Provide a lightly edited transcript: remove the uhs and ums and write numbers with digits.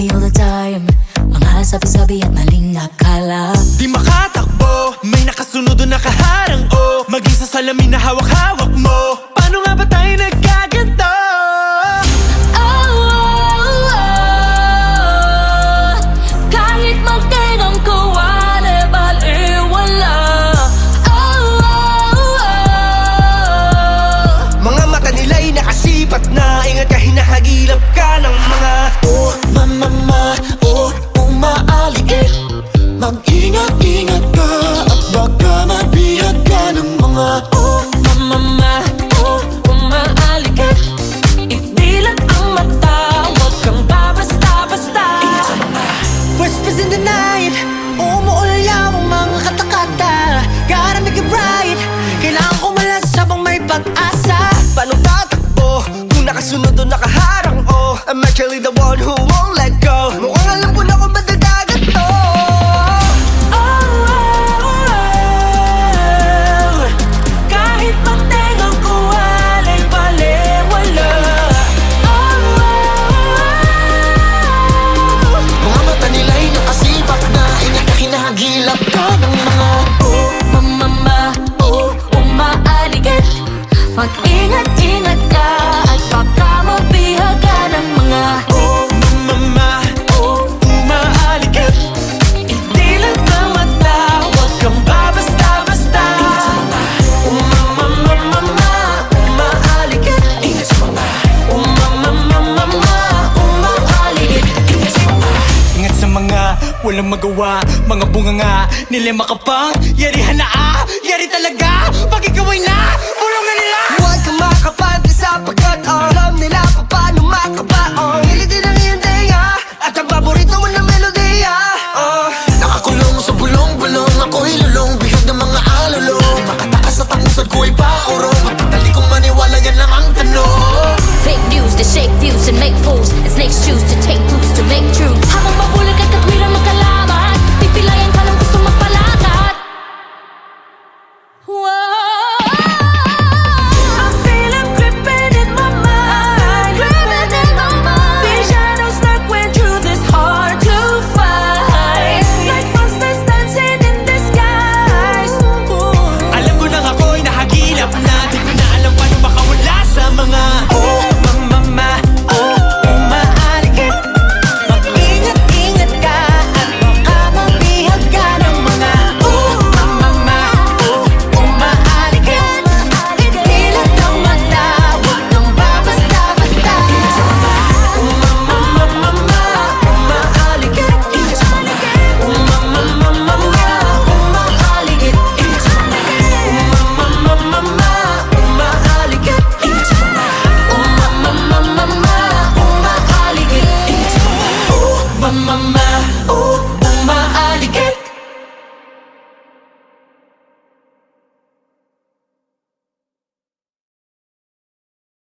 me all the time. Mga sabi-sabi at maling akala. Di makatakbo, may nakasunod o nakaharang o maging sa salamin na hawak-hawak mo. Paano nga ba tayo nagkaganto? Kahit magtinong ko, baliwala. Mga mata nila'y nakasipat na. Ingat ka, hinahagilap ka ng mga oh, mama, oh, umaaligid. Mag-ingat-ingat ka at baka mabihag ka ng mga Oh, mama, oh, umaaligid. Idilat ang mata, huwag kang babasta-basta. ingat sa mga whispers in the night. Umuulaw ang mga katakata. Gotta make it right. Kailangan ko malas habang may pag-asa. Paano tatakbo kung nakasunod o nakaharang o I'm actually the one who won't let go. Mukhang alam ko na kung ba't nagdagat to. Kahit magtinong ko, baliwala. mga mata nila'y nakasipat na. Ingat ka, hinahagilap ka ng mga Oh, mama, oh, umaaligid. Mag-ingat-ingat ka at baka mabihag ka ng mga Oh, mama, oh, umaaligid. Idilat ang mata, huwag kang babasta-basta. Oh, mama, umaaligid. ingat sa mga Oh, mama, umaaligid. ingat sa mga Ingat sa mga walang magawa, mga bunganga nila makapang yarihan na yari talaga. Pag ikaw ay na, bulungan nila. Huwag kang makapante sapagkat alam nila pa paano makabaon. Ilitin ang iyong tenga at ang paborito mo na melodiya. nakakulong sa bulong-bulong. Ako'y lulong, bihag ng mga alulong. Makatakas at ang usad ko'y paurong. Magpatali kong maniwala, yan lang ang tanong. fake news that shake views and make fools. And snakes choose to take proofs to make truth. Habang mabulag at katwiran magkalaman, pipilayan ka ng gusto magpalakat. Whoa, I feel it creeping in my mind. Creeping in my mind. These shadows lurk when truth is hard to find. Like monsters dancing in disguise. Alam ko nang ako'y nahagilap na. Di ko na alam paano makawala sa mga oh, mama, oh, umaaligid. Mag-ingat-ingat ka at baka mabihag ka ng mga oh, mama, oh, umaaligid. Idilat ang mata, huwag kang babasta-basta. Oh, mama, umaaligid. Oh, mama, umaaligid. Mama,